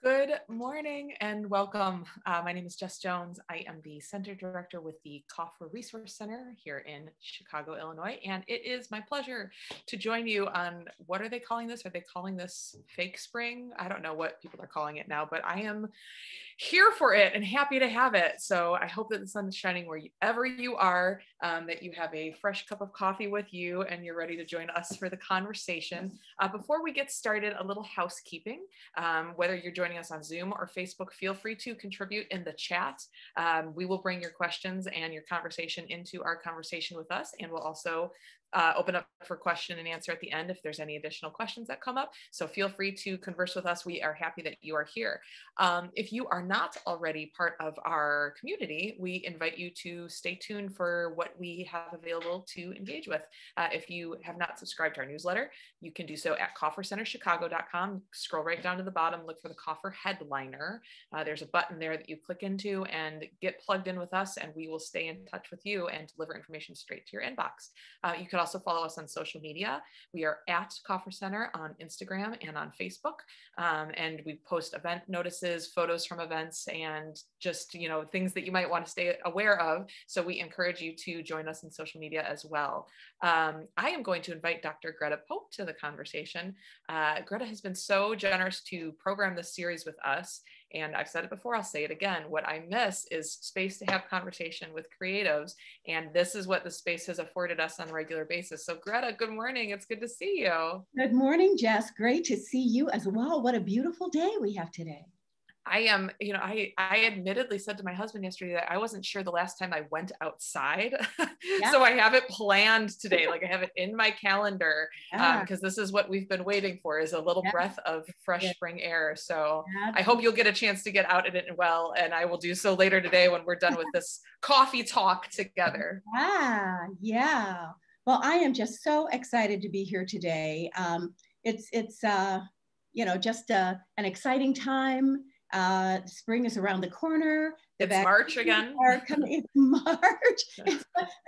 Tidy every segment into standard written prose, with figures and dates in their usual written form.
Good morning and welcome. My name is Jess Jones. I am the Center Director with the Coffer Resource Center here in Chicago, Illinois, and it is my pleasure to join you on, what are they calling this? Are they calling this fake spring? I don't know what people are calling it now, but I am here for it and happy to have it. So I hope that the sun is shining wherever you are, that you have a fresh cup of coffee with you and you're ready to join us for the conversation. Before we get started, a little housekeeping. Whether you're joining us on Zoom or Facebook, feel free to contribute in the chat. We will bring your questions and your conversation into our conversation with us, and we'll also open up for question and answer at the end if there's any additional questions that come up. So feel free to converse with us. We are happy that you are here. If you are not already part of our community, we invite you to stay tuned for what we have available to engage with. If you have not subscribed to our newsletter, you can do so at coffercenterchicago.com. Scroll right down to the bottom, look for the Coffer headliner. There's a button there that you click into and get plugged in with us, and we will stay in touch with you and deliver information straight to your inbox. You could also follow us on social media. We are at Coffer Center on Instagram and on Facebook, and we post event notices, photos from events, and just things that you might want to stay aware of. So we encourage you to join us in social media as well. I am going to invite Dr. Greta Pope to the conversation. Greta has been so generous to program this series with us. And I've said it before, I'll say it again. What I miss is space to have conversation with creatives. And this is what the space has afforded us on a regular basis. So Greta, good morning. It's good to see you. Good morning, Jess. Great to see you as well. What a beautiful day we have today. I am, I admittedly said to my husband yesterday that I wasn't sure the last time I went outside. Yeah. So I have it planned today. Like I have it in my calendar because this is what we've been waiting for, is a little breath of fresh spring air. So I hope you'll get a chance to get out in it well. And I will do so later today when we're done with this coffee talk together. Yeah. Well, I am just so excited to be here today. It's just an exciting time. Spring is around the corner. It's March again. It's March.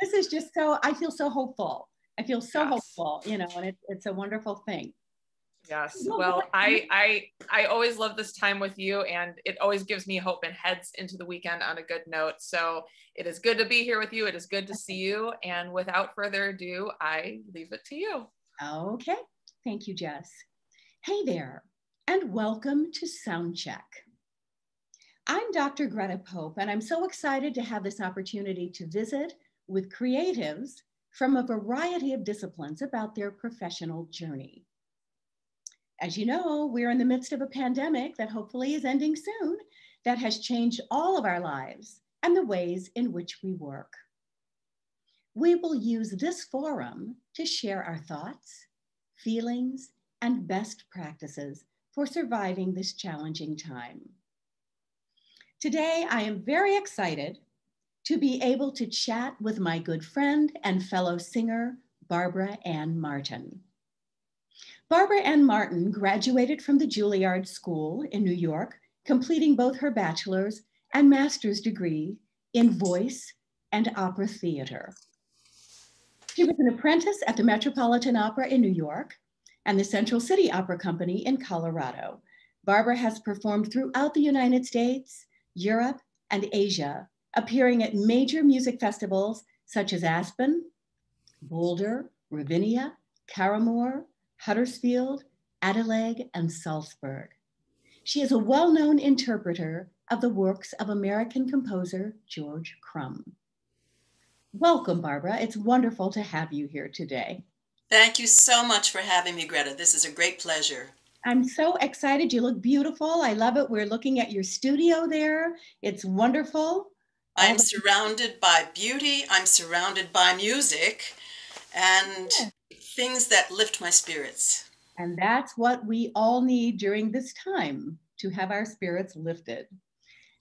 This is just so, I feel so hopeful. I feel so hopeful, and it's a wonderful thing. Yes. Well, I always love this time with you, and it always gives me hope and heads into the weekend on a good note. So it is good to be here with you. It is good to see you. And without further ado, I leave it to you. Okay. Thank you, Jess. Hey there, and welcome to SoundCheck. I'm Dr. Greta Pope, and I'm so excited to have this opportunity to visit with creatives from a variety of disciplines about their professional journey. As you know, we're in the midst of a pandemic that hopefully is ending soon, that has changed all of our lives and the ways in which we work. We will use this forum to share our thoughts, feelings, and best practices for surviving this challenging time. Today, I am very excited to be able to chat with my good friend and fellow singer, Barbara Ann Martin. Barbara Ann Martin graduated from the Juilliard School in New York, completing both her bachelor's and master's degree in voice and opera theater. She was an apprentice at the Metropolitan Opera in New York and the Central City Opera Company in Colorado. Barbara has performed throughout the United States, Europe, and Asia, appearing at major music festivals such as Aspen, Boulder, Ravinia, Caramore, Huddersfield, Adelaide, and Salzburg. She is a well-known interpreter of the works of American composer George Crumb. Welcome, Barbara. It's wonderful to have you here today. Thank you so much for having me, Greta. This is a great pleasure. I'm so excited. You look beautiful. I love it. We're looking at your studio there. It's wonderful. I'm surrounded by beauty. I'm surrounded by music and things that lift my spirits. And that's what we all need during this time, to have our spirits lifted.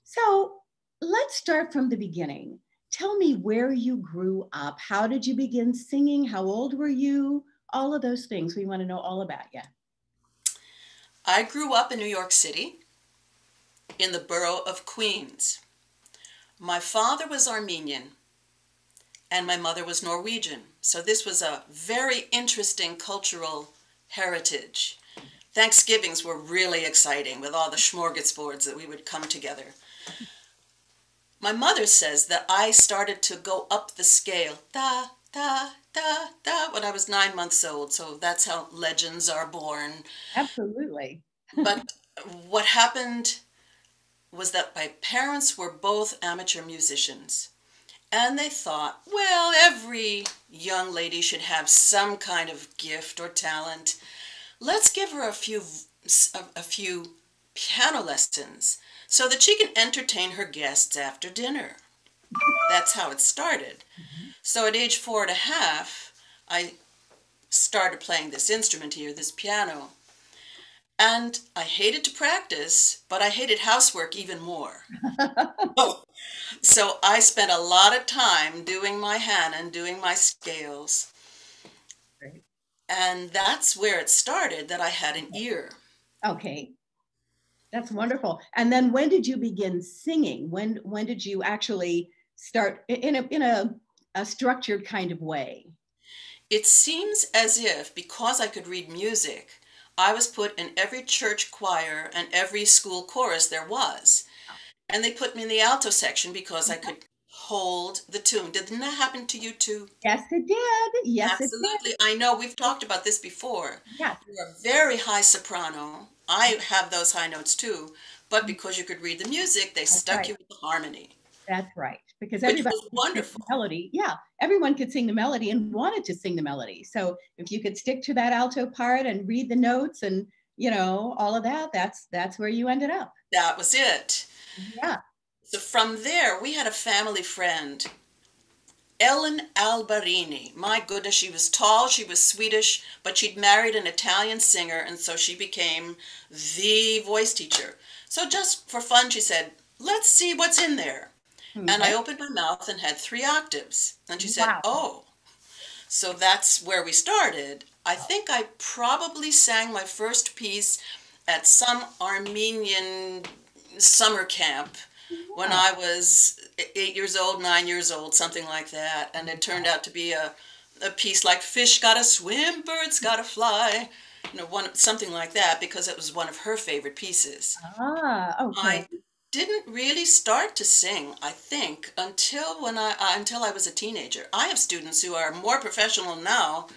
So let's start from the beginning. Tell me where you grew up. How did you begin singing? How old were you? All of those things. We want to know all about you. I grew up in New York City, in the borough of Queens. My father was Armenian, and my mother was Norwegian. So this was a very interesting cultural heritage. Thanksgivings were really exciting with all the smorgasbords that we would come together. My mother says that I started to go up the scale, da, da, da, da, when I was 9 months old. So that's how legends are born. Absolutely. But what happened was that my parents were both amateur musicians. And they thought, well, every young lady should have some kind of gift or talent. Let's give her a few piano lessons so that she can entertain her guests after dinner. That's how it started. So at age 4.5, I started playing this instrument here, this piano. And I hated to practice, but I hated housework even more. Oh, so I spent a lot of time doing my hand and doing my scales. Great. And that's where it started, that I had an ear. Okay. That's wonderful. And then when did you begin singing? When did you actually start in a structured kind of way? It seems as if, because I could read music, I was put in every church choir and every school chorus there was. And they put me in the alto section because I could hold the tune. Didn't that happen to you too? Yes, it did. Yes, it did. Absolutely. I know we've talked about this before. Yes, You're a very high soprano. I have those high notes too, but because you could read the music, they that's stuck right. you with the harmony, That's right. Because which everybody was could sing wonderful. the melody. Yeah, everyone could sing the melody and wanted to sing the melody. So if you could stick to that alto part and read the notes and all of that, that's where you ended up. That was it. Yeah. So from there, we had a family friend, Ellen Albarini. My goodness, she was tall, she was Swedish, but she'd married an Italian singer, and so she became the voice teacher. So just for fun, she said, let's see what's in there. And I Okay. opened my mouth and had 3 octaves. And she said, Wow. oh. So that's where we started. I think I probably sang my first piece at some Armenian summer camp when Wow. I was 8 years old, 9 years old, something like that. And it turned out to be a piece like Fish Gotta Swim, Birds Gotta Fly, something like that, because it was one of her favorite pieces. Okay. I didn't really start to sing, I think, until I was a teenager. I have students who are more professional now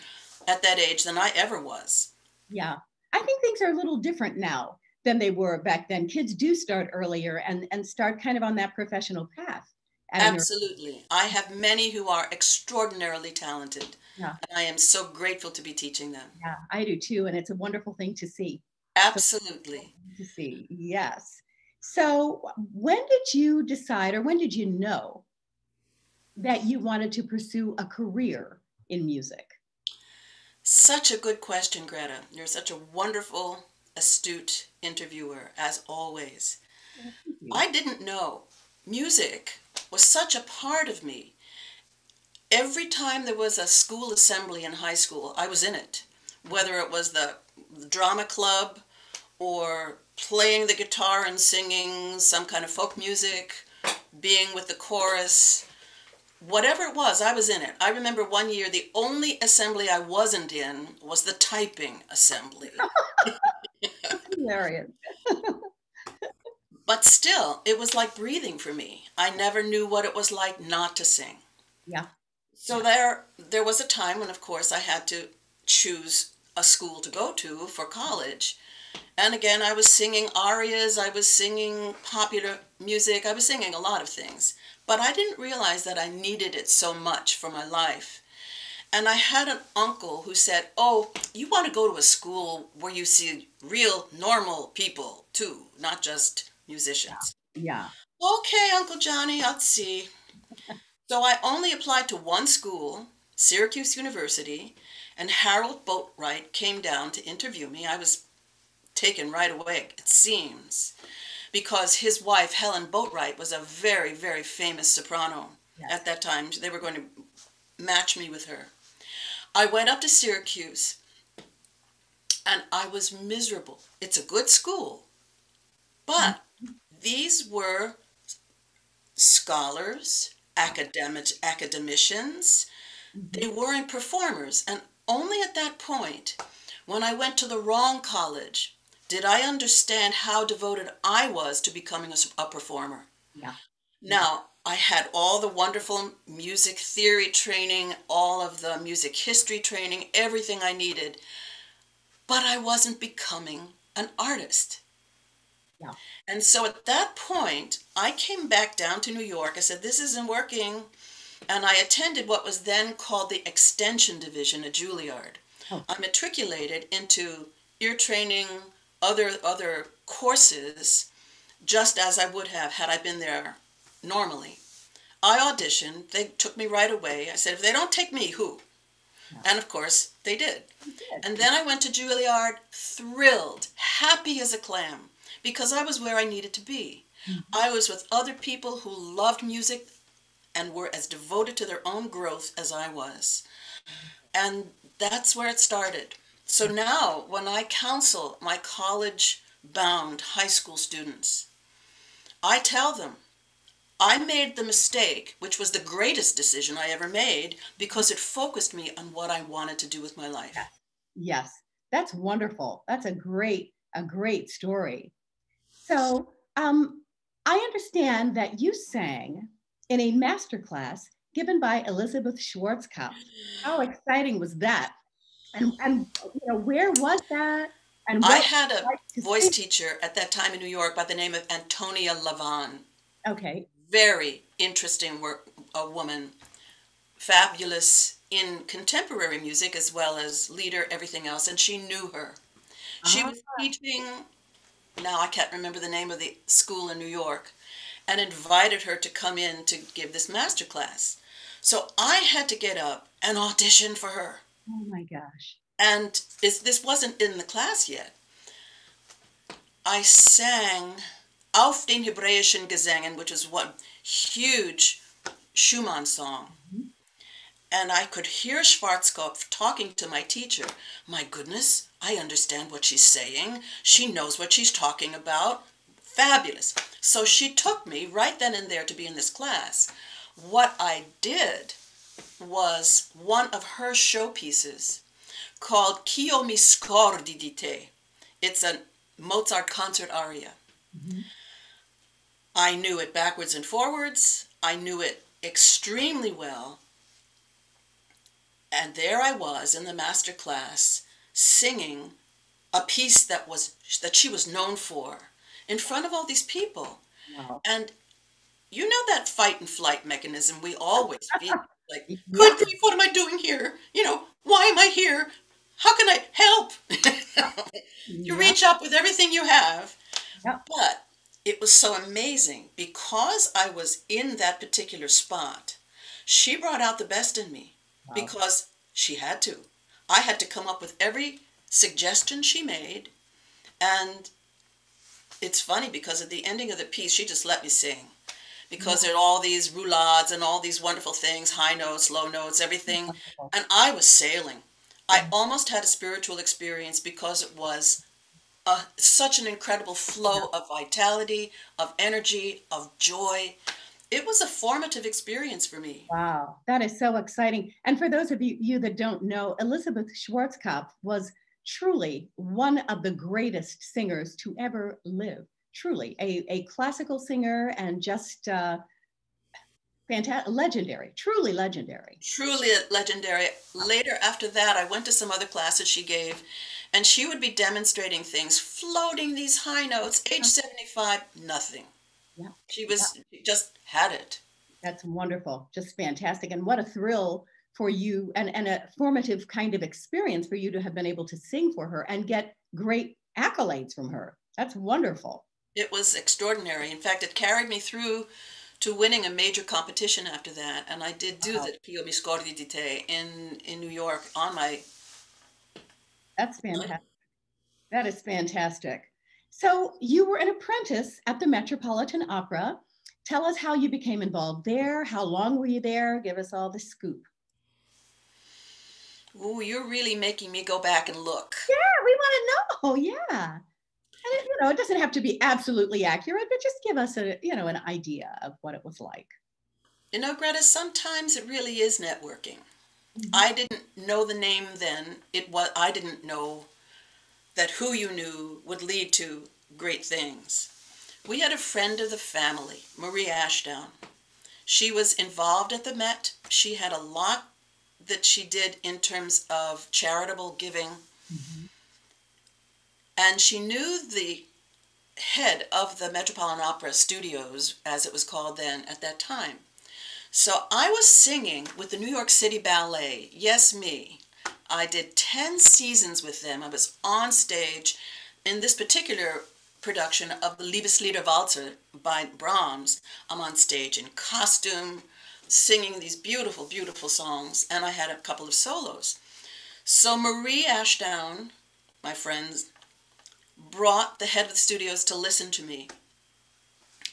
at that age than I ever was. Yeah. I think things are a little different now than they were back then. Kids do start earlier and start kind of on that professional path at an early. Absolutely. I have many who are extraordinarily talented, Yeah. and I am so grateful to be teaching them. Yeah, I do too. And it's a wonderful thing to see. So Absolutely. to see. Yes. So when did you decide or when did you know that you wanted to pursue a career in music? Such a good question, Greta. You're such a wonderful, astute interviewer, as always. Well, thank you. I didn't know. Music was such a part of me. Every time there was a school assembly in high school, I was in it. Whether it was the drama club or playing the guitar and singing some kind of folk music, being with the chorus, whatever it was, I was in it. I remember one year the only assembly I wasn't in was the typing assembly. Hilarious. But still, it was like breathing for me. I never knew what it was like not to sing. Yeah. So there was a time when, of course, I had to choose a school to go to for college. And again, I was singing arias, I was singing popular music, I was singing a lot of things. But I didn't realize that I needed it so much for my life. And I had an uncle who said, oh, you want to go to a school where you see real normal people too, not just musicians. Yeah. Okay, Uncle Johnny, I'll see. So I only applied to one school, Syracuse University, and Harold Boatwright came down to interview me. I was taken right away, it seems, because his wife, Helen Boatwright, was a very, very famous soprano Yes. at that time. They were going to match me with her. I went up to Syracuse, and I was miserable. It's a good school, but these were scholars, academicians. They weren't performers. And only at that point, When I went to the wrong college, did I understand how devoted I was to becoming a performer? Yeah. Now, I had all the wonderful music theory training, all of the music history training, everything I needed, but I wasn't becoming an artist. Yeah. And so at that point, I came back down to New York. I said, this isn't working. And I attended what was then called the Extension Division at Juilliard. Oh. I matriculated into ear training, other courses, just as I would have had I been there normally. I auditioned. They took me right away. I said, if they don't take me, who? Yeah. And of course, they did. You did. And then I went to Juilliard, thrilled, happy as a clam, because I was where I needed to be. Mhm. I was with other people who loved music and were as devoted to their own growth as I was. And that's where it started. So now, when I counsel my college-bound high school students, I tell them, I made the mistake, which was the greatest decision I ever made, because it focused me on what I wanted to do with my life. Yes. Yes. That's wonderful. That's a great story. So I understand that you sang in a masterclass given by Elizabeth Schwarzkopf. How exciting was that? And you know, where was that? And I what had a like to voice sing? teacher at that time in New York by the name of Antonia Lavan. Okay. Very interesting woman, fabulous in contemporary music as well as leader, everything else, and she knew her. She was teaching, now I can't remember the name of the school in New York, and invited her to come in to give this master class. So I had to get up and audition for her. Oh my gosh. And this wasn't in the class yet. I sang Auf den Hebräischen Gesängen, which is one huge Schumann song. Mhm. And I could hear Schwarzkopf talking to my teacher. My goodness, I understand what she's saying. She knows what she's talking about. Fabulous. So she took me right then and there to be in this class. What I did was one of her showpieces called Kio mi scordi di te. It's a Mozart concert aria. Mhm. I knew it backwards and forwards. I knew it extremely well. And there I was in the master class singing a piece that she was known for in front of all these people. Wow. And you know that fight and flight mechanism we always feel, like, Yeah. good grief, what am I doing here? You know, why am I here? How can I help? You Yeah. reach up with everything you have. Yep. But it was so amazing because I was in that particular spot. She brought out the best in me. Wow. Because she had to. I had to come up with every suggestion she made. And it's funny because at the ending of the piece, she just let me sing. Because there are all these roulades and all these wonderful things, high notes, low notes, everything. Wonderful. And I was sailing. I almost had a spiritual experience because it was such an incredible flow of vitality, of energy, of joy. It was a formative experience for me. Wow, that is so exciting. And for those of you that don't know, Elizabeth Schwarzkopf was truly one of the greatest singers to ever live. Truly, a classical singer and just fantastic, legendary, truly legendary. Truly legendary. Later, after that, I went to some other classes she gave, and she would be demonstrating things, floating these high notes, age 75, nothing. Yeah. She just had it. That's wonderful, just fantastic. And what a thrill for you and a formative kind of experience for you to have been able to sing for her and get great accolades from her. That's wonderful. It was extraordinary. In fact, it carried me through to winning a major competition after that. And I did do the Pio Mi Scordi di Te in New York on my... That's fantastic. That is fantastic. So you were an apprentice at the Metropolitan Opera. Tell us how you became involved there. How long were you there? Give us all the scoop. Ooh, you're really making me go back and look. Yeah, we want to know. Yeah. And you know, it doesn't have to be absolutely accurate, but just give us a, you know, an idea of what it was like. You know, Greta, sometimes it really is networking. Mhm. I didn't know the name then. I didn't know that who you knew would lead to great things. We had a friend of the family, Marie Ashdown. She was involved at the Met. She had a lot that she did in terms of charitable giving. Mm-hmm. And she knew the head of the Metropolitan Opera Studios, as it was called then at that time. So I was singing with the New York City Ballet, yes me. I did 10 seasons with them. I was on stage in this particular production of the Liebeslieder Walzer by Brahms. I'm on stage in costume, singing these beautiful, beautiful songs, and I had a couple of solos. So Marie Ashdown, my friends, brought the head of the studios to listen to me.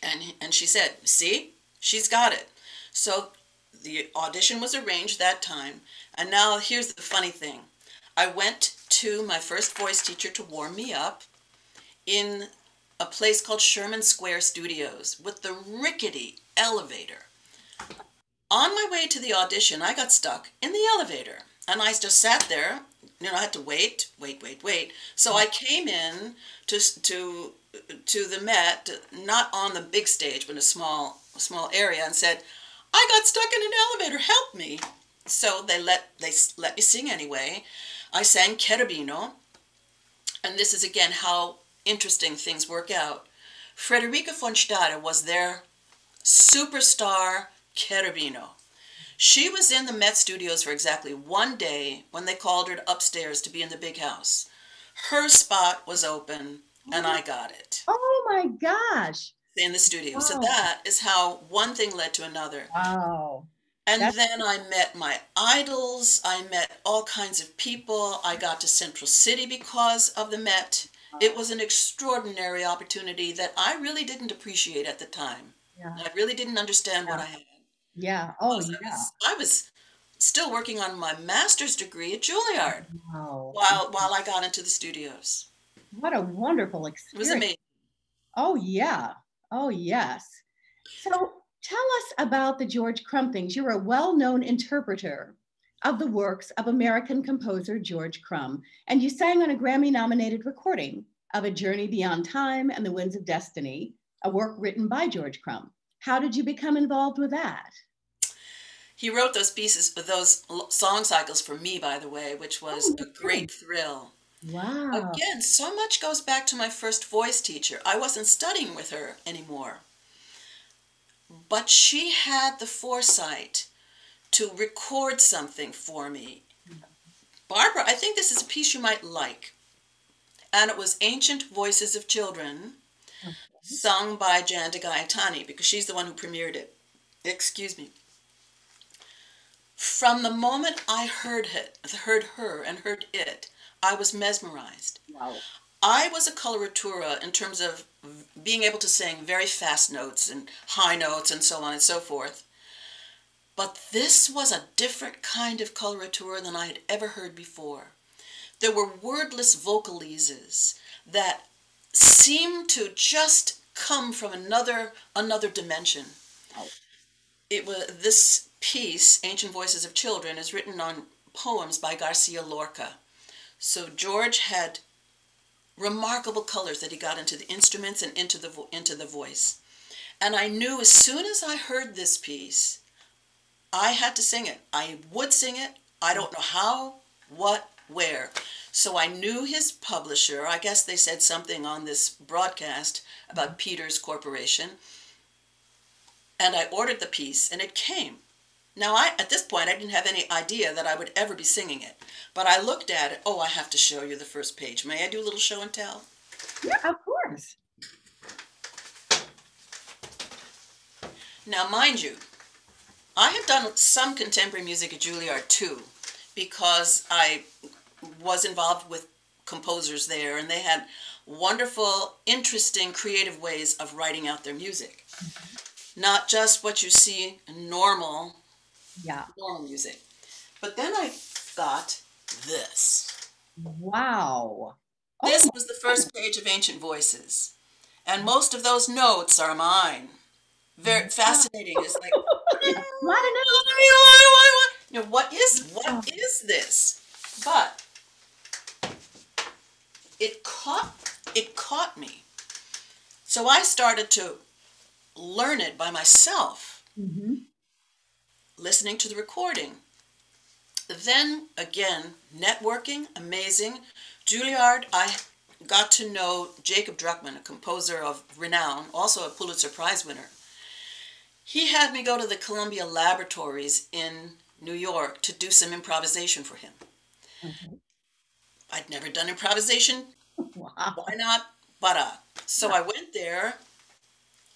And she said, see, she's got it. So the audition was arranged that time. And now here's the funny thing. I went to my first voice teacher to warm me up in a place called Sherman Square Studios with the rickety elevator. On my way to the audition, I got stuck in the elevator. And I just sat there. I had to wait. So I came in to the Met, not on the big stage, but in a small area, and said, I got stuck in an elevator, help me. So they let me sing anyway. I sang Cherubino, and this is again how interesting things work out. Frederica von Stade was their superstar Cherubino. She was in the Met Studios for exactly one day when they called her upstairs to be in the big house. Her spot was open, and I got it. Oh my gosh. In the studio. Wow. So that is how one thing led to another. Wow. And then I met my idols. I met all kinds of people. I got to Central City because of the Met. It was an extraordinary opportunity that I really didn't appreciate at the time. Yeah. I really didn't understand what I had. Yeah. Oh, yeah. I was still working on my master's degree at Juilliard. Wow. while I got into the studios. What a wonderful experience. It was amazing. Oh, yeah. Oh, yes. So tell us about the George Crumb things. You're a well-known interpreter of the works of American composer George Crumb, and you sang on a Grammy-nominated recording of A Journey Beyond Time and the Winds of Destiny, a work written by George Crumb. How did you become involved with that? He wrote those pieces, those song cycles for me, by the way, which was a great thrill. Wow. Again, so much goes back to my first voice teacher. I wasn't studying with her anymore. But she had the foresight to record something for me. Barbara, I think this is a piece you might like. And it was Ancient Voices of Children, sung by Jan de Gaetani, because she's the one who premiered it. Excuse me. From the moment I heard her and heard it, I was mesmerized. Wow. I was a coloratura in terms of being able to sing very fast notes and high notes and so on and so forth. But this was a different kind of coloratura than I had ever heard before. There were wordless vocalises that seemed to just come from another dimension. Oh. It was this piece, Ancient Voices of Children, is written on poems by Garcia Lorca. So George had remarkable colors that he got into the instruments and into the voice. And I knew as soon as I heard this piece, I had to sing it. I would sing it. I don't know how, what, where. So I knew his publisher. I guess they said something on this broadcast about Peters Corporation. And I ordered the piece, and it came. Now, at this point, I didn't have any idea that I would ever be singing it. But I looked at it. Oh, I have to show you the first page. May I do a little show and tell? Yeah, of course. Now, mind you, I had done some contemporary music at Juilliard, too, because I was involved with composers there, and they had wonderful, interesting, creative ways of writing out their music. Mm-hmm. Not just what you see in normal music. But then I got this. Wow. This was the first page of Ancient Voices. And most of those notes are mine. Very fascinating. It's like, what is this? But it caught me. So I started to learn it by myself, listening to the recording. Then again, networking, amazing. Juilliard, I got to know Jacob Druckmann, a composer of renown, also a Pulitzer Prize winner. He had me go to the Columbia Laboratories in New York to do some improvisation for him. Okay. I'd never done improvisation. Wow. Why not? But so I went there.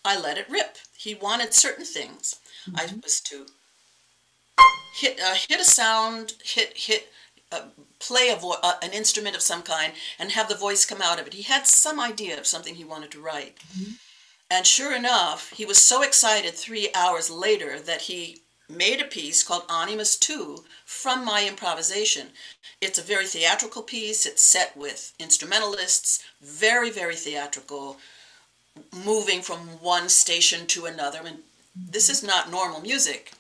I let it rip. He wanted certain things. I was to hit a sound, play an instrument of some kind, and have the voice come out of it. He had some idea of something he wanted to write. And sure enough, he was so excited 3 hours later that he made a piece called Animus 2 from my improvisation. It's a very theatrical piece. It's set with instrumentalists, very, very theatrical, moving from one station to another. I mean, this is not normal music,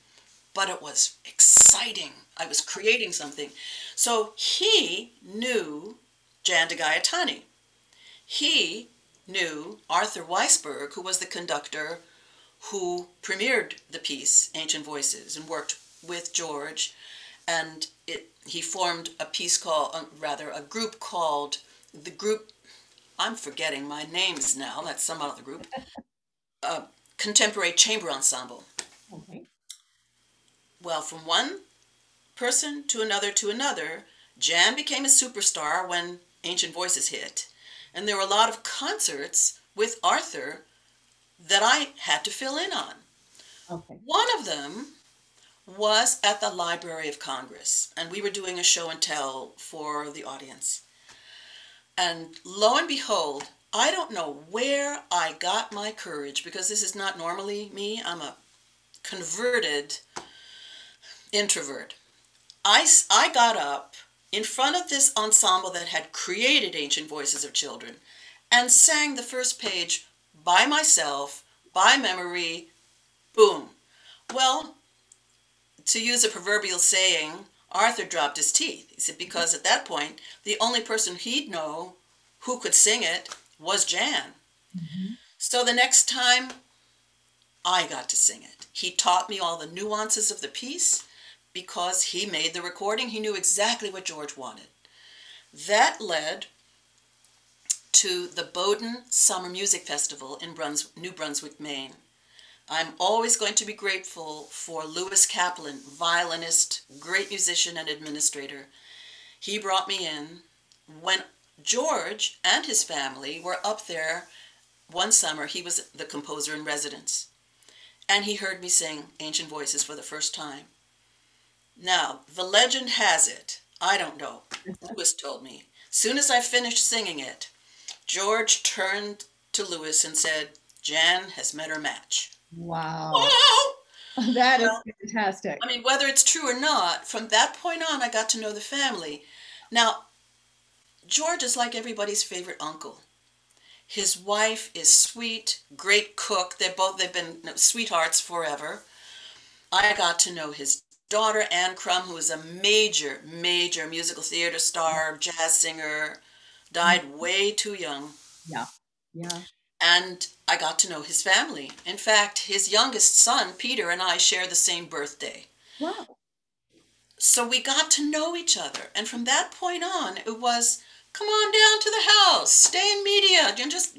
but it was exciting. I was creating something. So he knew Jan de Gaetani. He knew Arthur Weisberg, who was the conductor who premiered the piece, Ancient Voices, and worked with George. And he formed a piece called, a group called, the group, I'm forgetting my names now, that's some other group, Contemporary Chamber Ensemble. Okay. Well, from one person to another, Jan became a superstar when Ancient Voices hit. And there were a lot of concerts with Arthur that I had to fill in on. Okay. One of them was at the Library of Congress, and we were doing a show and tell for the audience. And lo and behold, I don't know where I got my courage, because this is not normally me. I'm a converted introvert. I got up in front of this ensemble that had created Ancient Voices of Children and sang the first page by myself, by memory, boom. Well, to use a proverbial saying, Arthur dropped his teeth. He said, because at that point, the only person he'd know who could sing it was Jan. So the next time, I got to sing it. He taught me all the nuances of the piece because he made the recording. He knew exactly what George wanted. That led to the Bowdoin Summer Music Festival in New Brunswick, Maine. I'm always going to be grateful for Lewis Kaplan, violinist, great musician and administrator. He brought me in when George and his family were up there one summer. He was the composer in residence, and he heard me sing Ancient Voices for the first time. Now, the legend has it, I don't know, Lewis told me, soon as I finished singing it, George turned to Lewis and said, Jan has met her match. Wow. Whoa! That is fantastic. I mean, whether it's true or not, from that point on, I got to know the family. Now, George is like everybody's favorite uncle. His wife is sweet, great cook. They've been sweethearts forever. I got to know his daughter, Anne Crum, who was a major, major musical theater star, jazz singer, died way too young. Yeah, yeah. And I got to know his family. In fact, his youngest son, Peter, and I share the same birthday. Wow. So we got to know each other. And from that point on, it was, come on down to the house, stay in media, and just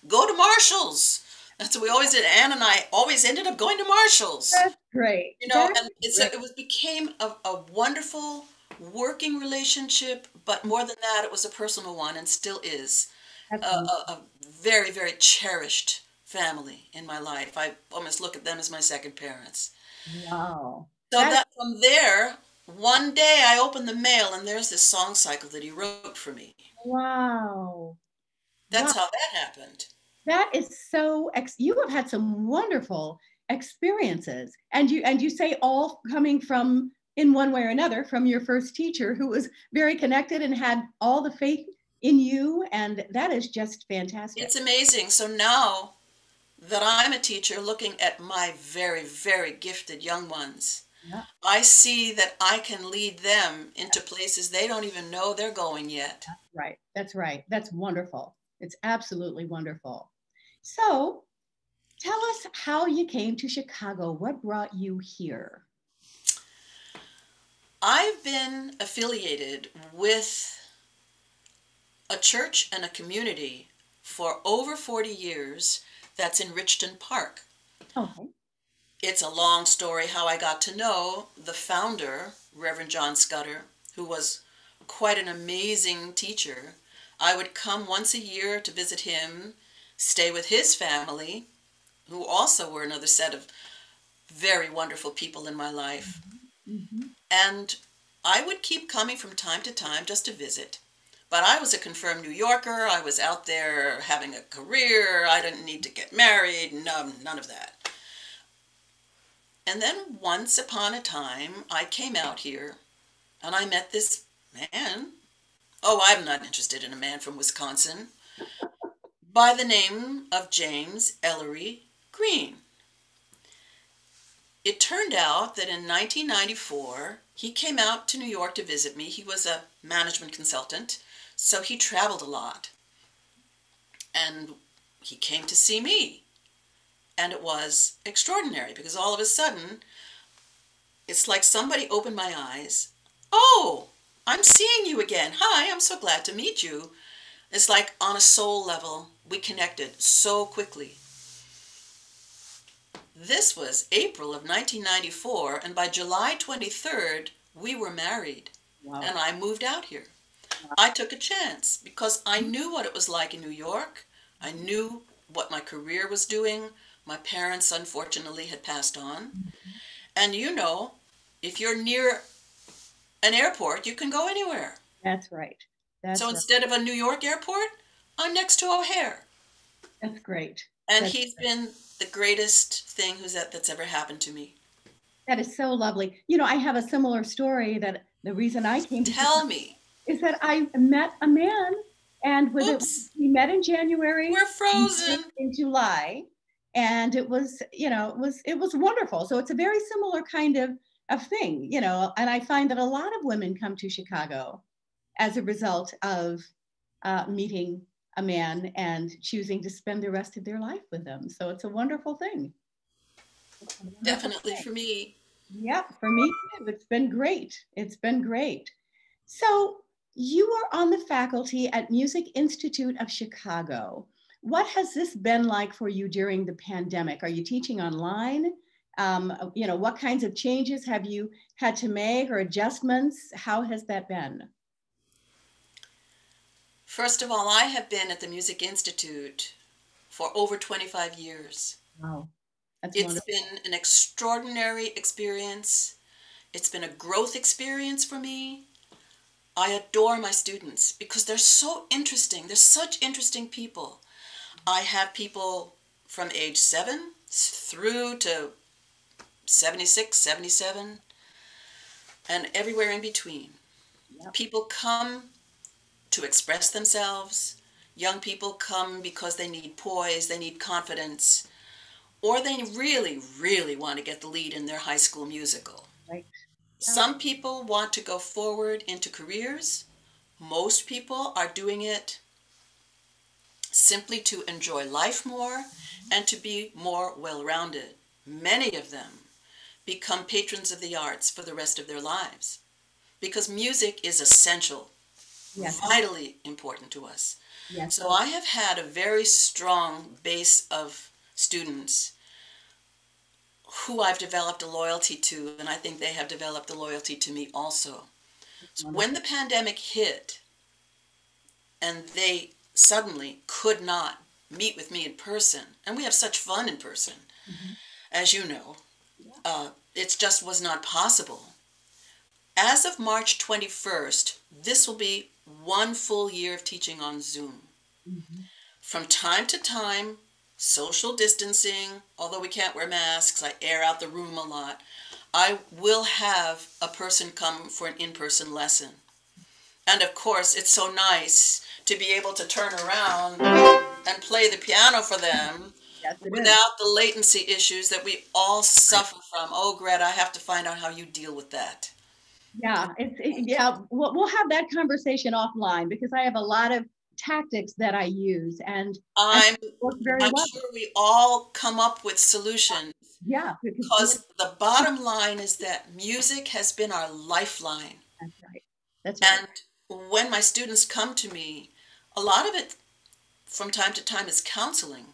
go to Marshall's. That's what we always did. Anne and I always ended up going to Marshall's. That's great. You know, and it became a wonderful working relationship, but more than that, it was a personal one and still is. A very, very cherished family in my life. I almost look at them as my second parents. Wow. So that from there, one day I opened the mail and there's this song cycle that he wrote for me. Wow. That's how that happened. That is so, you have had some wonderful experiences. And you say all coming from, in one way or another, from your first teacher who was very connected and had all the faith in you. And that is just fantastic. It's amazing. So now that I'm a teacher looking at my very, very gifted young ones, Yeah. I see that I can lead them into places they don't even know they're going yet. Right. That's right. That's wonderful. It's absolutely wonderful. So tell us how you came to Chicago. What brought you here? I've been affiliated with a church and a community for over 40 years that's in Richton Park. Okay. It's a long story how I got to know the founder, Reverend John Scudder, who was quite an amazing teacher. I would come once a year to visit him, stay with his family, who also were another set of very wonderful people in my life. Mm-hmm. And I would keep coming from time to time just to visit. But I was a confirmed New Yorker. I was out there having a career. I didn't need to get married. No, none of that. And then once upon a time, I came out here and I met this man. Oh, I'm not interested in a man from Wisconsin. By the name of James Ellery Green. It turned out that in 1994, he came out to New York to visit me. He was a management consultant, so he traveled a lot. And he came to see me. And it was extraordinary because all of a sudden, it's like somebody opened my eyes. Oh, I'm seeing you again. Hi, I'm so glad to meet you. It's like on a soul level, we connected so quickly. This was April of 1994, and by July 23rd, we were married. Wow. And I moved out here. I took a chance because I knew what it was like in New York. I knew what my career was doing. My parents, unfortunately, had passed on. And you know, if you're near an airport, you can go anywhere. That's right. That's So right. instead of a New York airport, I'm next to O'Hare. That's great. And That's he's been the greatest thing that's ever happened to me. That is so lovely. You know, I have a similar story that the reason I came to Tell Chicago me. is that I met a man, and Oops, we met in January, we're we met frozen. in July, and it was, you know, it was wonderful. So it's a very similar kind of thing, you know, and I find that a lot of women come to Chicago as a result of meeting a man and choosing to spend the rest of their life with them. So it's a wonderful thing. It's a wonderful Definitely thing. for me. Yeah, for me too. It's been great. It's been great. So you are on the faculty at Music Institute of Chicago. What has this been like for you during the pandemic? Are you teaching online? You know, what kinds of changes have you had to make or adjustments? How has that been? First of all, I have been at the Music Institute for over 25 years. Wow, that's It's wonderful. been an extraordinary experience. It's been a growth experience for me. I adore my students because they're so interesting. They're such interesting people. I have people from age 7 through to 76, 77, and everywhere in between. Yep. People come to express themselves. Young people come because they need poise, they need confidence, or they really, really want to get the lead in their high school musical. Right. Yeah. Some people want to go forward into careers. Most people are doing it simply to enjoy life more and to be more well-rounded. Many of them become patrons of the arts for the rest of their lives because music is essential, Yes. vitally important to us. Yes. So I have had a very strong base of students who I've developed a loyalty to, and I think they have developed a loyalty to me also. So when the pandemic hit and they suddenly could not meet with me in person, and we have such fun in person, as you know, it just was not possible. As of March 21st, this will be 1 full year of teaching on Zoom. From time to time, social distancing, although we can't wear masks, I air out the room a lot, I will have a person come for an in-person lesson. And of course, it's so nice to be able to turn around and play the piano for them Yes, it is. without the latency issues that we all suffer from. Oh, Greta, I have to find out how you deal with that. Yeah, yeah. We'll have that conversation offline because I have a lot of tactics that I use and I'm work very I'm well. sure we all come up with solutions, Yeah, because because the bottom line is that music has been our lifeline. that's right. That's right. And when my students come to me, a lot of it from time to time is counseling,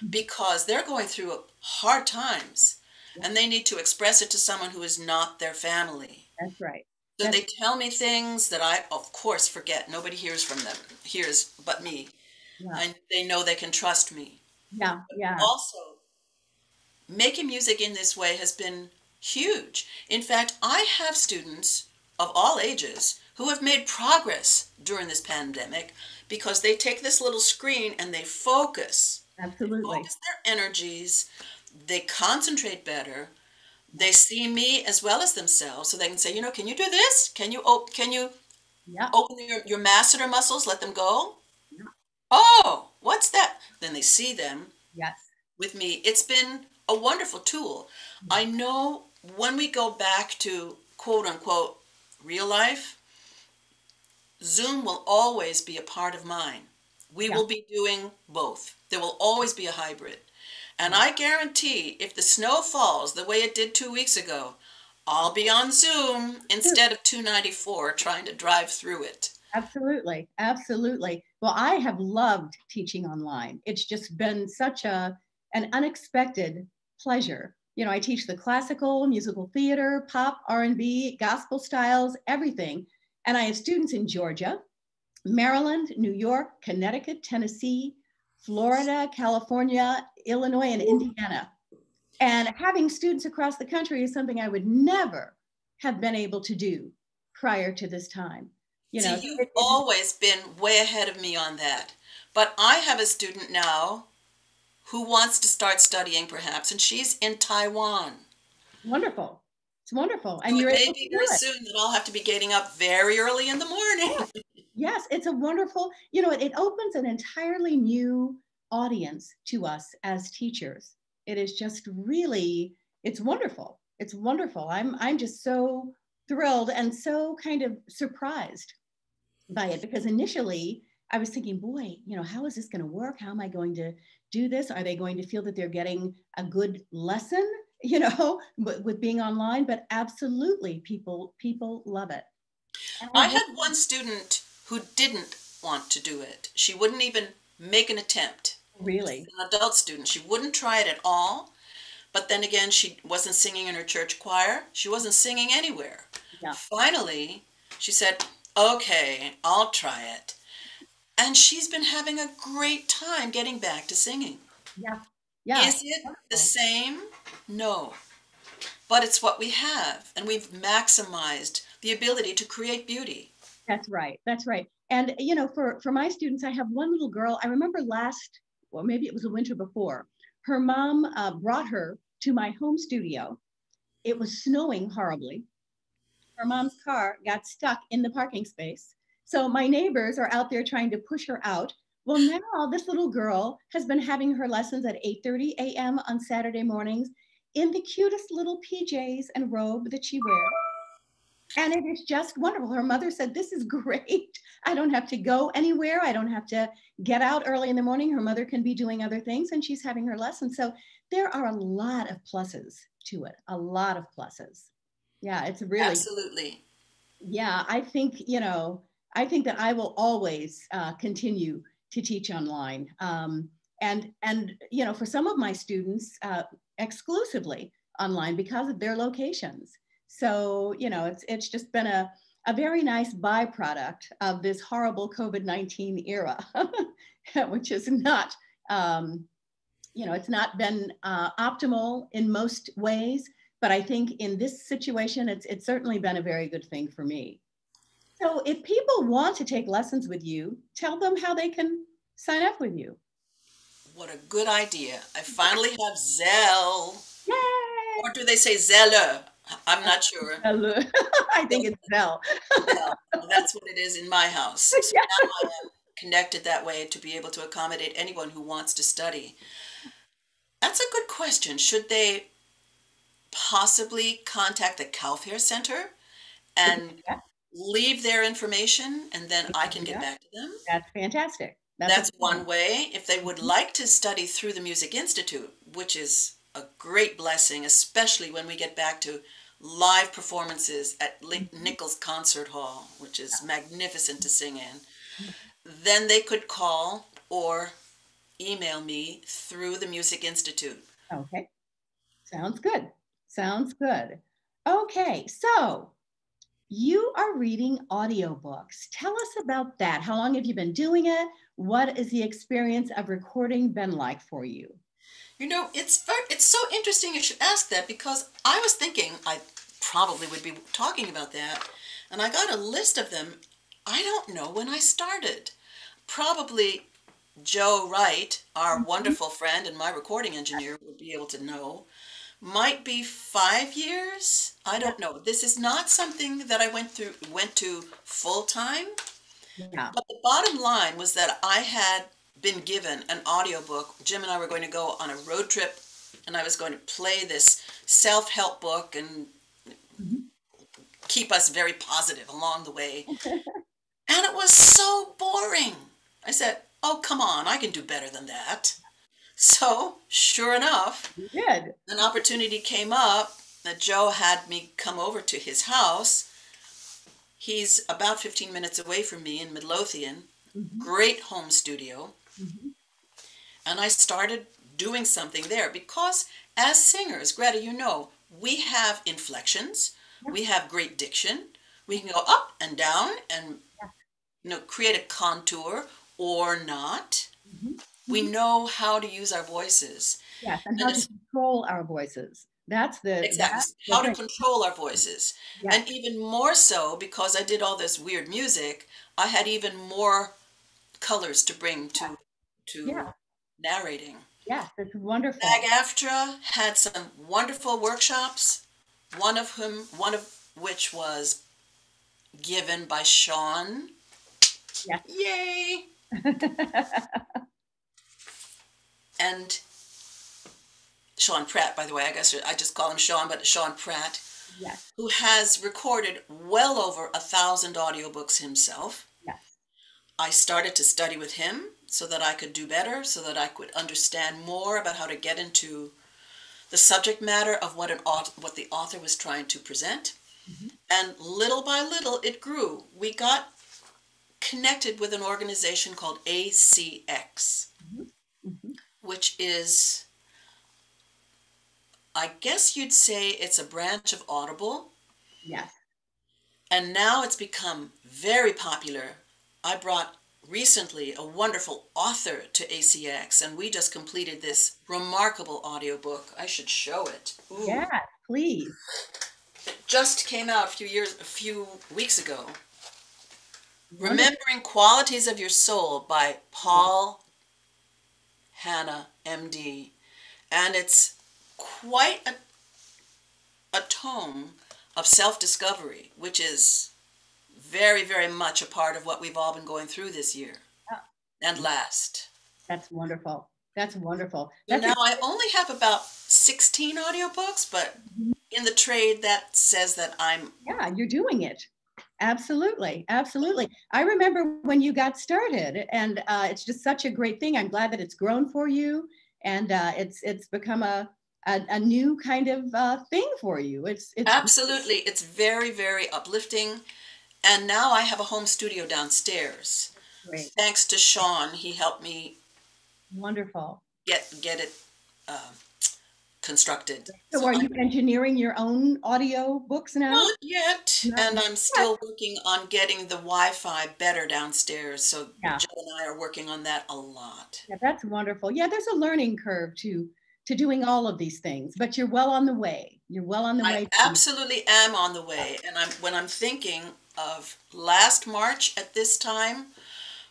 because they're going through hard times and they need to express it to someone who is not their family. That's right. So That's they tell me things that I, of course, forget. Nobody hears from them, hears but me. yeah, And they know they can trust me. yeah, yeah. Also, making music in this way has been huge. In fact, I have students of all ages who have made progress during this pandemic because they take this little screen and they focus. Absolutely. Focus their energies, they concentrate better, they see me as well as themselves, so they can say, you know, can you do this? Can you Yeah, open your masseter muscles, let them go? yeah. Oh, what's that? Then they see them Yes. with me. It's been a wonderful tool. I know when we go back to quote unquote real life, Zoom will always be a part of mine. We Yeah. will be doing both. There will always be a hybrid. And I guarantee if the snow falls the way it did 2 weeks ago, I'll be on Zoom instead of 294 trying to drive through it. Absolutely. Absolutely. Well, I have loved teaching online. It's just been such an unexpected pleasure. You know, I teach the classical, musical theater, pop, R&B, gospel styles, everything. And I have students in Georgia, Maryland, New York, Connecticut, Tennessee, Florida, California, Illinois, and Indiana. And having students across the country is something I would never have been able to do prior to this time. You See, know, you've always been way ahead of me on that. But I have a student now who wants to start studying perhaps, and she's in Taiwan. wonderful. It's wonderful. And So it you're may able to be do very it. soon that I'll have to be getting up very early in the morning. Yes, it's a wonderful, you know, it opens an entirely new audience to us as teachers. It is just really, it's wonderful. It's wonderful. I'm just so thrilled and so kind of surprised by it because initially I was thinking, boy, you know, how is this going to work? How am I going to do this? Are they going to feel that they're getting a good lesson, you know, with being online? But absolutely, people love it. I had one student who didn't want to do it. She wouldn't even make an attempt. Really? An adult student. She wouldn't try it at all. But then again, she wasn't singing in her church choir. She wasn't singing anywhere. Yeah. Finally, she said, okay, I'll try it. And she's been having a great time getting back to singing. Yeah. Yeah. Is it the same? No. But it's what we have, and we've maximized the ability to create beauty. That's right. That's right. And you know, for my students, I have one little girl. I remember last, well, maybe it was the winter before. Her mom brought her to my home studio. It was snowing horribly. Her mom's car got stuck in the parking space. So my neighbors are out there trying to push her out. Well, now this little girl has been having her lessons at 8:30 a.m. on Saturday mornings in the cutest little PJs and robe that she wears. And it is just wonderful. Her mother said, this is great. I don't have to go anywhere. I don't have to get out early in the morning. Her mother can be doing other things and she's having her lessons. So there are a lot of pluses to it, a lot of pluses. Yeah, it's really. Absolutely. Yeah, I think, you know, I think that I will always continue to teach online. And, you know, for some of my students, exclusively online because of their locations. So, you know, it's just been a very nice byproduct of this horrible COVID-19 era, which is not, you know, it's not been optimal in most ways, but I think in this situation, it's certainly been a very good thing for me. So if people want to take lessons with you, tell them how they can sign up with you. What a good idea. I finally have Zelle. Yay! Or do they say Zelle? I'm not sure. I think it's Zelle. Well, that's what it is in my house. So Yeah. now I am connected that way to be able to accommodate anyone who wants to study. That's a good question. Should they possibly contact the Calfair Center and Yeah, leave their information and then they I can can do get that. back to them? That's fantastic. That's a That's good one one. way. If they would like to study through the Music Institute, which is a great blessing, especially when we get back to live performances at Mhm. Nichols Concert Hall, which is magnificent to sing in, Mhm. then they could call or email me through the Music Institute. Okay, sounds good. Sounds good. Okay, so you are reading audiobooks. Tell us about that. How long have you been doing it? What is the experience of recording been like for you? You know, it's so interesting you should ask that because I was thinking I probably would be talking about that, and I got a list of them. I don't know when I started. Probably Joe Wright, our Mhm. wonderful friend and my recording engineer, would be able to know. Might be 5 years. I Yeah, don't know. This is not something that I went to full time. yeah. But the bottom line was that I had been given an audiobook. Jim and I were going to go on a road trip, and I was going to play this self-help book and Mhm. keep us very positive along the way. And it was so boring. I said, "Oh, come on, I can do better than that." So, sure enough, You did. an opportunity came up that Joe had me come over to his house. He's about 15 minutes away from me in Midlothian. Mhm. Great home studio. Mhm. And I started doing something there because as singers, Greta, you know, we have inflections, Yeah, we have great diction, we can go up and down and yeah. create a contour or not. Mhm. We Mhm. know how to use our voices. Yes, and And how to it's control our voices. exactly That's the how to thing. control our voices. Yes, And even more so because I did all this weird music, I had even more colors to bring yes, to yeah, narrating. yes. It's wonderful. SAG-AFTRA had some wonderful workshops, one of which was given by Sean. Yes. Yay! And Sean Pratt, by the way, I guess I just call him Sean, but Sean Pratt, Yes, who has recorded well over 1,000 audiobooks himself. yes. I started to study with him so that I could do better, so that I could understand more about how to get into the subject matter of what the author was trying to present. Mhm. And little by little, it grew. We got connected with an organization called ACX, Mhm. Mhm. which is, I guess you'd say it's a branch of Audible. Yes. And now it's become very popular. I brought recently a wonderful author to ACX, and we just completed this remarkable audiobook. I should show it. Ooh, Yes, please. it just came out a few weeks ago. Wonderful. Remembering Qualities of Your Soul by Paul Hannah, MD. And it's quite a tome of self-discovery, which is very, very much a part of what we've all been going through this year and last. That's wonderful. That's wonderful. So That's now I only have about 16 audiobooks, but in the trade that says that I'm yeah, you're doing it. Absolutely. Absolutely. I remember when you got started, and it's just such a great thing. I'm glad that it's grown for you, and it's become a new kind of thing for you. It's absolutely, it's very, very uplifting. And now I have a home studio downstairs. great. Thanks to Sean, he helped me Wonderful. get it uh, constructed. So So are I'm you engineering your own audio books now? not yet, Not and yet. I'm still working on getting the Wi-Fi better downstairs. So Yeah. Joe and I are working on that a lot. Yeah, that's wonderful. Yeah, there's a learning curve to doing all of these things, but you're well on the way. You're well on the I way. absolutely am on the way, and I'm thinking of last March at this time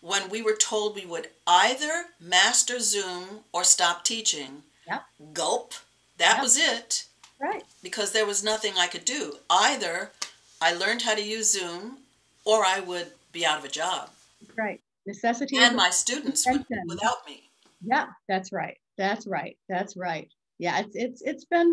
when we were told we would either master Zoom or stop teaching. Yeah, Gulp. That yeah, was it. right, Because there was nothing I could do. Either I learned how to use Zoom or I would be out of a job. right. Necessity is And the my students would be invention. without me. Yeah, that's right. That's right. That's right. Yeah, it's been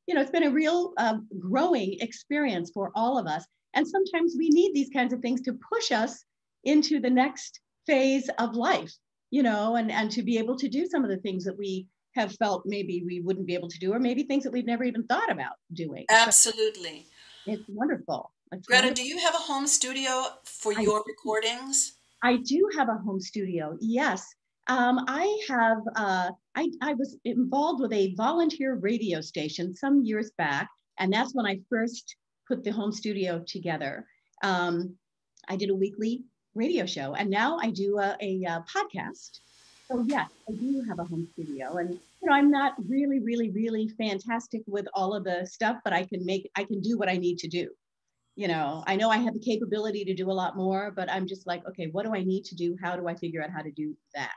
it's been a real growing experience for all of us. And sometimes we need these kinds of things to push us into the next phase of life, and to be able to do some of the things that we have felt maybe we wouldn't be able to do, or maybe things that we've never even thought about doing. So Absolutely. it's wonderful. It's Greta, wonderful. do you have a home studio for I your recordings? I do have a home studio. Yes. I have, I was involved with a volunteer radio station some years back, and that's when I first put the home studio together. I did a weekly radio show, and now I do a podcast. So yes, I do have a home studio, and I'm not really, really, really fantastic with all of the stuff, but I can do what I need to do. I know I have the capability to do a lot more, but I'm just like, okay, what do I need to do? How do I figure out how to do that?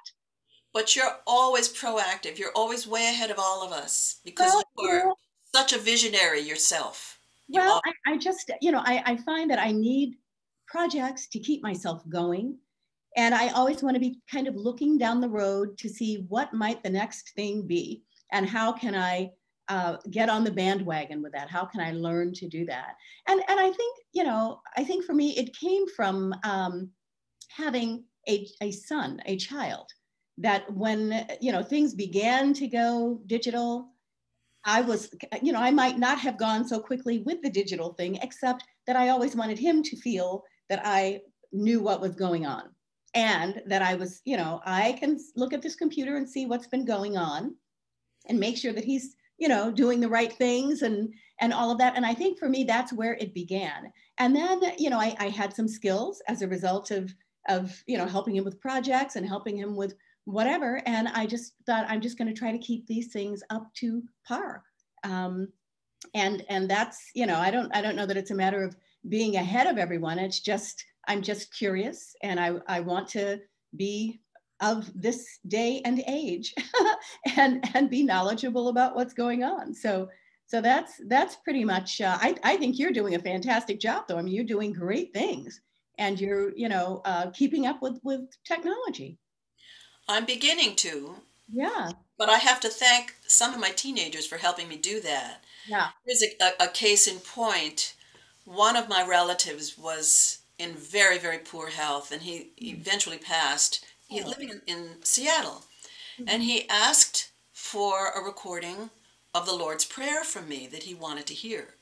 But you're always proactive. You're always way ahead of all of us because Well, you are such a visionary yourself. You well, are. I just, I find that I need projects to keep myself going. And I always want to be kind of looking down the road to see what might the next thing be, and how can I get on the bandwagon with that? How can I learn to do that? And I think, I think for me, it came from having a son, a child, that when, things began to go digital, I was, I might not have gone so quickly with the digital thing, except that I always wanted him to feel that I knew what was going on, and that I was, I can look at this computer and see what's been going on and make sure that he's, doing the right things, and all of that. And I think for me, that's where it began. And then, I had some skills as a result of, helping him with projects and helping him with whatever. And I just thought, I'm just going to try to keep these things up to par. And that's, I don't know that it's a matter of being ahead of everyone. It's just, I'm just curious, and I want to be of this day and age and be knowledgeable about what's going on. So that's pretty much, I think you're doing a fantastic job, though. I mean, you're doing great things, and you're, keeping up with technology. I'm beginning to, Yeah. but I have to thank some of my teenagers for helping me do that. Yeah. Here's a case in point. One of my relatives was in very, very poor health, and he eventually passed. He's living in Seattle, and he asked for a recording of the Lord's Prayer from me that he wanted to hear.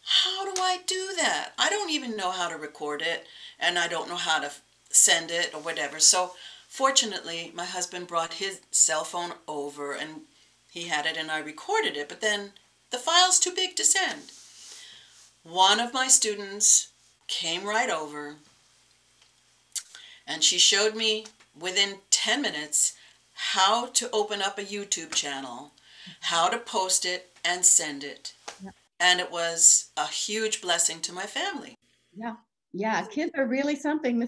How do I do that? I don't even know how to record it, and I don't know how to send it or whatever. So fortunately, my husband brought his cell phone over, and he had it, and I recorded it, but then the file's too big to send. One of my students came right over, and she showed me within 10 minutes how to open up a YouTube channel, how to post it and send it. Yeah. And it was a huge blessing to my family. Yeah. Yeah. Kids are really something.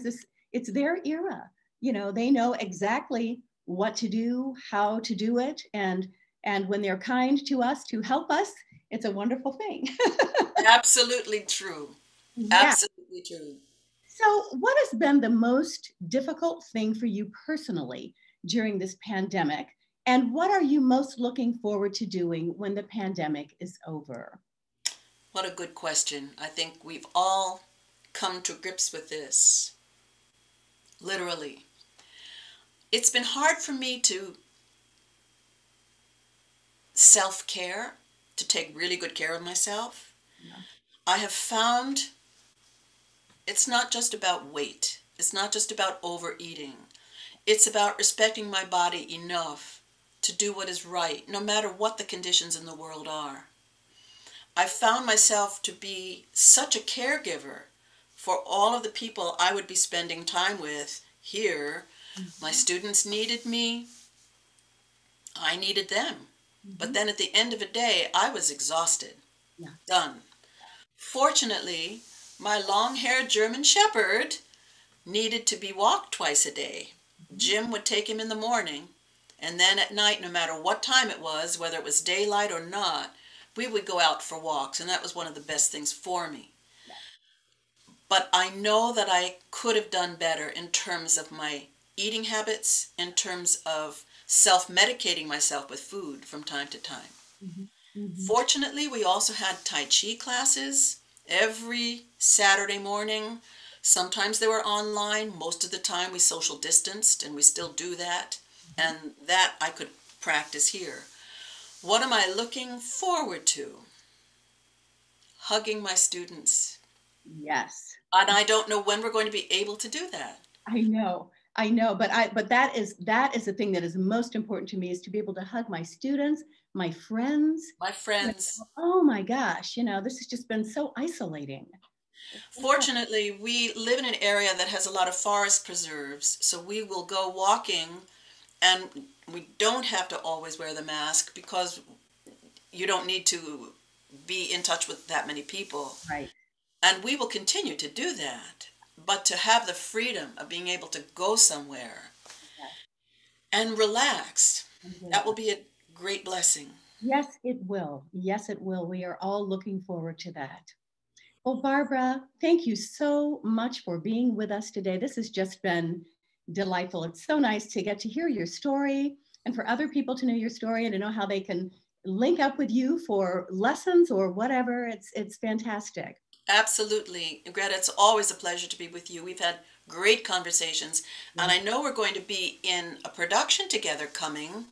It's their era. They know exactly what to do, how to do it. And when they're kind to us to help us, it's a wonderful thing. Absolutely true. Yeah. Absolutely true. So, what has been the most difficult thing for you personally during this pandemic? And what are you most looking forward to doing when the pandemic is over? What a good question. I think we've all come to grips with this. Literally. It's been hard for me to self-care, to take really good care of myself. Yeah. I have found it's not just about weight. It's not just about overeating. It's about respecting my body enough to do what is right, no matter what the conditions in the world are. I found myself to be such a caregiver for all of the people I would be spending time with here. My students needed me. I needed them. But then at the end of the day, I was exhausted. Yeah. Done. Fortunately, my long-haired German Shepherd needed to be walked twice a day. Jim would take him in the morning, and then at night, no matter what time it was, whether it was daylight or not, we would go out for walks, and that was one of the best things for me. Yeah. But I know that I could have done better in terms of my eating habits, in terms of self-medicating myself with food from time to time. Fortunately, we also had Tai Chi classes every Saturday morning. Sometimes they were online. Most of the time we social distanced, and we still do that. And that I could practice here. What am I looking forward to? Hugging my students. Yes. And I don't know when we're going to be able to do that. I know, but that is the thing that is most important to me, is to be able to hug my students, my friends. My friends. Oh my gosh, this has just been so isolating. Fortunately, we live in an area that has a lot of forest preserves, so we will go walking, and we don't have to always wear the mask because you don't need to be in touch with that many people. Right. And we will continue to do that. But to have the freedom of being able to go somewhere and relax, that will be a great blessing. Yes, it will. Yes, it will. We are all looking forward to that. Well, Barbara, thank you so much for being with us today. This has just been delightful. It's so nice to get to hear your story, and for other people to know your story and to know how they can link up with you for lessons or whatever. It's fantastic. Absolutely. Greta, it's always a pleasure to be with you. We've had great conversations, and I know we're going to be in a production together coming,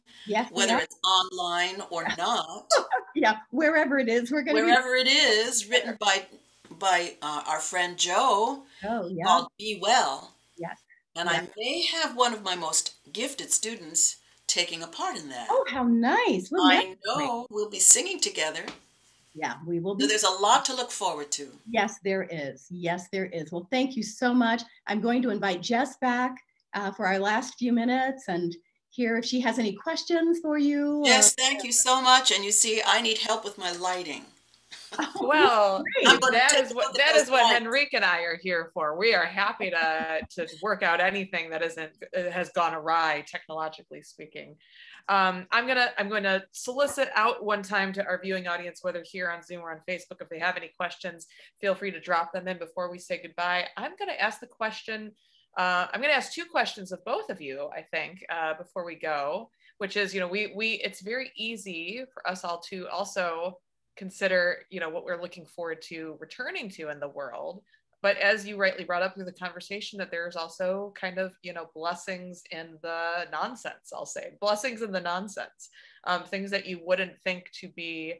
whether it's online or not. Yeah, wherever it is, it is, written by our friend Joe, called Be Well. Yes. And I may have one of my most gifted students taking a part in that. Oh, how nice. I know. We'll be singing together. Yeah, we will be. So there's a lot to look forward to. Yes, there is. Yes, there is. Well, thank you so much. I'm going to invite Jess back for our last few minutes and hear if she has any questions for you. Yes, thank you so much. And you see, I need help with my lighting. Well, that is what Henrique and I are here for. We are happy to work out anything that has gone awry, technologically speaking. I'm going to solicit out one time to our viewing audience, whether here on Zoom or on Facebook, if they have any questions, feel free to drop them in before we say goodbye. I'm going to ask the question. I'm going to ask two questions of both of you, I think, before we go, which is, it's very easy for us all to also consider, what we're looking forward to returning to in the world. But as you rightly brought up through the conversation, that there's also kind of, blessings in the nonsense, I'll say. Blessings in the nonsense. Things that you wouldn't think to be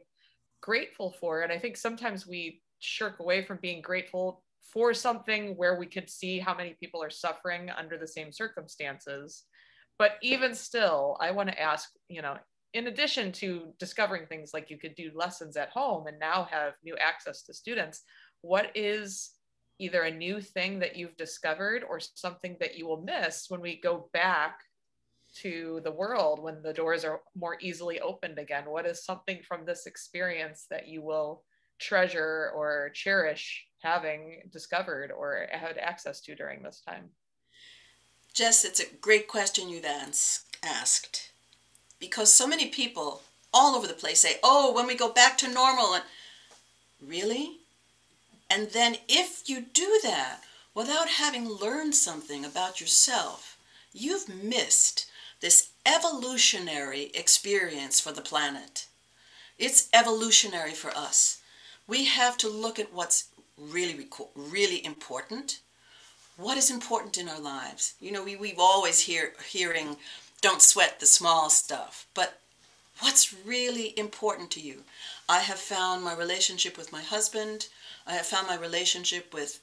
grateful for. And I think sometimes we shirk away from being grateful for something where we could see how many people are suffering under the same circumstances. But even still, I want to ask, in addition to discovering things like you could do lessons at home and now have new access to students, what is either a new thing that you've discovered or something that you will miss when we go back to the world, when the doors are more easily opened again? What is something from this experience that you will treasure or cherish having discovered or had access to during this time? Jess, it's a great question you've asked, because so many people all over the place say, oh, when we go back to normal, and really? And then if you do that without having learned something about yourself, you've missed this evolutionary experience for the planet. It's evolutionary for us. We have to look at what's really important. What is important in our lives? We've always hearing, don't sweat the small stuff, but what's really important to you? I have found my relationship with my husband. I have found my relationship with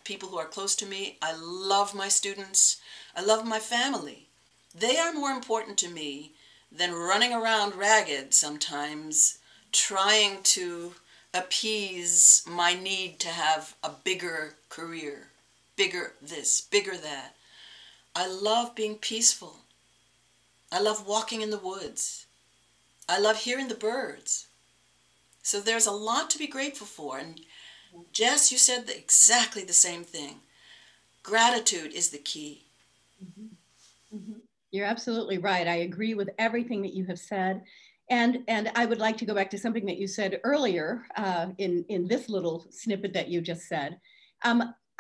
people who are close to me. I love my students. I love my family. They are more important to me than running around ragged sometimes, trying to appease my need to have a bigger career, bigger this, bigger that. I love being peaceful. I love walking in the woods. I love hearing the birds. So there's a lot to be grateful for. And Jess, you said exactly the same thing. Gratitude is the key. Mm-hmm. Mm-hmm. You're absolutely right. I agree with everything that you have said. And I would like to go back to something that you said earlier in this little snippet that you just said.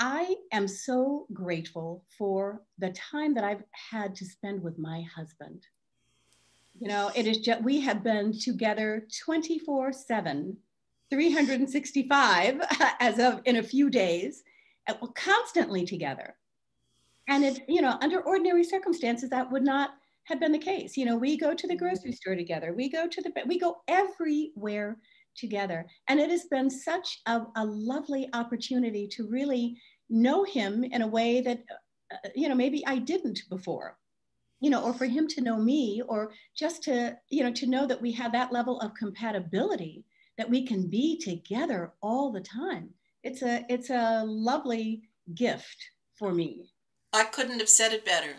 I am so grateful for the time that I've had to spend with my husband. You know, it is just, we have been together 24/7, 365 as of in a few days, and we're constantly together. And it's, you know, under ordinary circumstances, that would not have been the case. You know, we go to the grocery store together. We go everywhere together. And it has been such a lovely opportunity to really know him in a way that, you know, maybe I didn't before, you know, or for him to know me, or just to, you know, to know that we have that level of compatibility, that we can be together all the time. It's a lovely gift for me. I couldn't have said it better.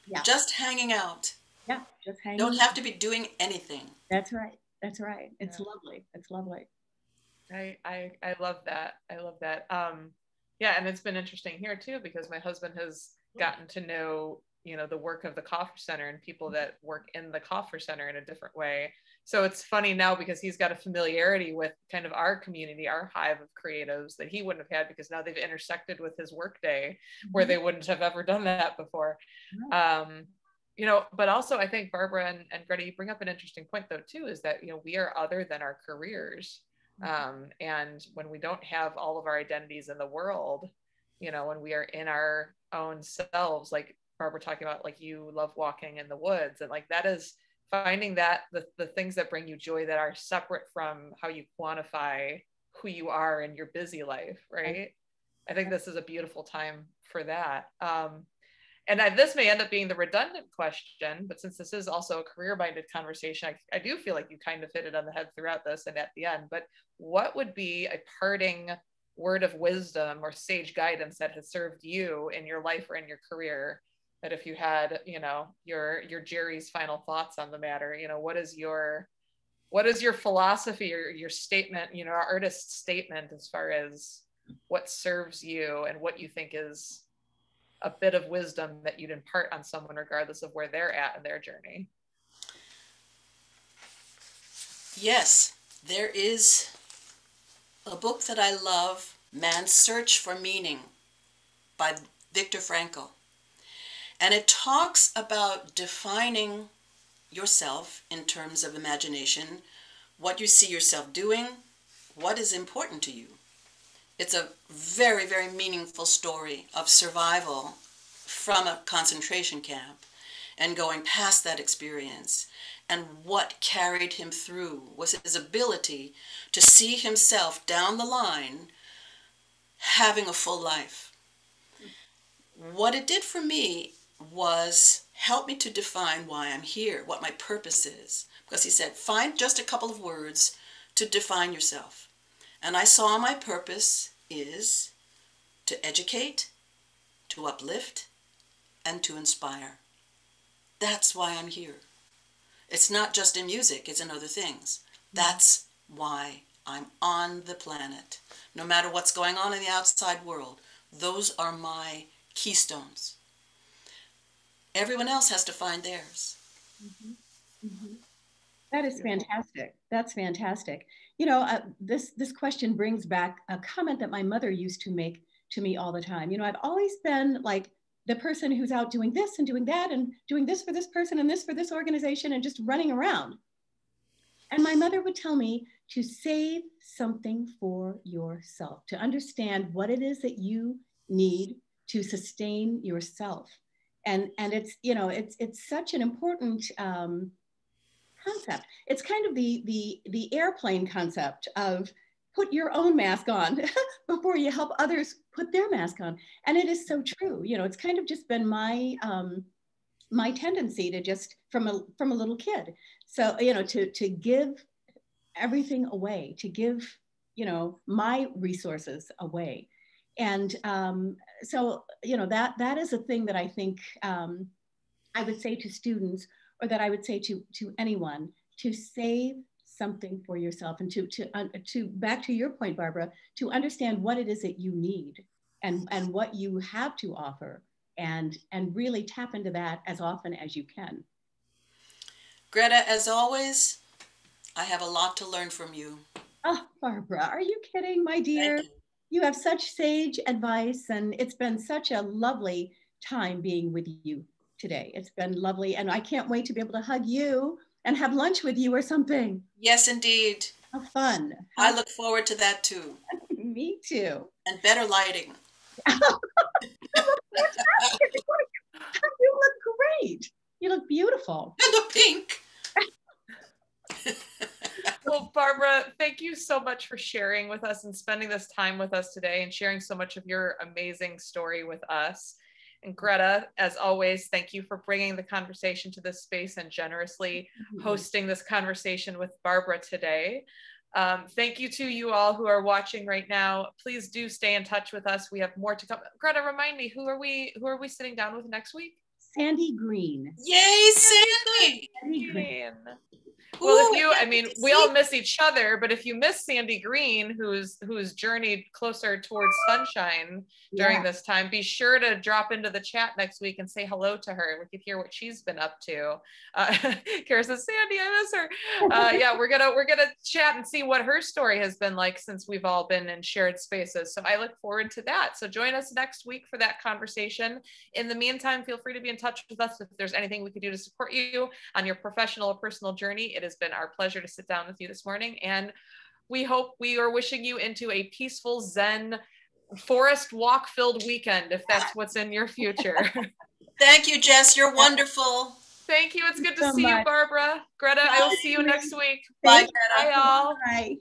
Yeah. Just hanging out. Yeah, just hanging. Don't have to be doing anything. That's right. That's right. It's lovely. It's lovely. I love that. I love that. Yeah, and it's been interesting here too, because my husband has gotten to know, you know, the work of the Coffer Center and people that work in the Coffer Center in a different way. So it's funny now because he's got a familiarity with kind of our community, our hive of creatives that he wouldn't have had, because now they've intersected with his workday where they wouldn't have ever done that before. You know, but also I think Barbara and Greta, you bring up an interesting point though too, is that, you know, we are other than our careers. And when we don't have all of our identities in the world, you know, when we are in our own selves, like Barbara talking about, like you love walking in the woods, and like that is finding that the things that bring you joy that are separate from how you quantify who you are in your busy life, right? I think this is a beautiful time for that. And this may end up being the redundant question, but since this is also a career-minded conversation, I do feel like you kind of hit it on the head throughout this and at the end. But what would be a parting word of wisdom or sage guidance that has served you in your life or in your career, that if you had, you know, your Jerry's final thoughts on the matter, you know, what is your philosophy or your statement, you know, our artist's statement as far as what serves you and what you think is a bit of wisdom that you'd impart on someone regardless of where they're at in their journey? Yes, there is a book that I love, Man's Search for Meaning by Viktor Frankl. And it talks about defining yourself in terms of imagination, what you see yourself doing, what is important to you. It's a very, very meaningful story of survival from a concentration camp and going past that experience. And what carried him through was his ability to see himself down the line having a full life. What it did for me was help me to define why I'm here, what my purpose is. Because he said, find just a couple of words to define yourself. And I saw my purpose is to educate, to uplift, and to inspire. That's why I'm here. It's not just in music, it's in other things. That's why I'm on the planet. No matter what's going on in the outside world, those are my keystones. Everyone else has to find theirs. That is fantastic. That's fantastic. You know, this question brings back a comment that my mother used to make to me all the time. You know, I've always been like the person who's out doing this and doing that and doing this for this person and this for this organization and just running around. And my mother would tell me to save something for yourself, to understand what it is that you need to sustain yourself. And it's, you know, it's such an important concept. It's kind of the airplane concept of put your own mask on before you help others put their mask on. And it is so true. You know, it's kind of just been my my tendency to just from a little kid. So, you know, to give everything away, to give, you know, my resources away. And so, you know, that is a thing that I think I would say to students, or that I would say to anyone, to save something for yourself, and to back to your point, Barbara, to understand what it is that you need and what you have to offer, and really tap into that as often as you can. Greta, as always, I have a lot to learn from you. Oh, Barbara, are you kidding, my dear? You have such sage advice, and it's been such a lovely time being with you. today. It's been lovely. And I can't wait to be able to hug you and have lunch with you or something. Yes, indeed. How fun. I look forward to that too. Me too. And better lighting. You look great. You look beautiful. And the pink. Well, Barbara, thank you so much for sharing with us and spending this time with us today and sharing so much of your amazing story with us. And Greta, as always, thank you for bringing the conversation to this space and generously hosting this conversation with Barbara today. Thank you to you all who are watching right now. Please do stay in touch with us. We have more to come. Greta, remind me, who are we sitting down with next week? Sandy Green. Yay, Sandy! Sandy Green. Well, we all miss each other, but if you miss Sandy Green, who's journeyed closer towards sunshine during this time, be sure to drop into the chat next week and say hello to her. We could hear what she's been up to. Kara says, Sandy, I miss her. Yeah, we're gonna chat and see what her story has been like since we've all been in shared spaces. So I look forward to that. So join us next week for that conversation. In the meantime, feel free to be in touch with us if there's anything we could do to support you on your professional or personal journey. It has been our pleasure to sit down with you this morning, and we are wishing you into a peaceful Zen forest walk filled weekend, if that's what's in your future. Thank you, Jess. You're wonderful. Thank you. It's good to see you, Barbara. Greta, I will see you next week. Bye, Greta. Bye, all. Bye.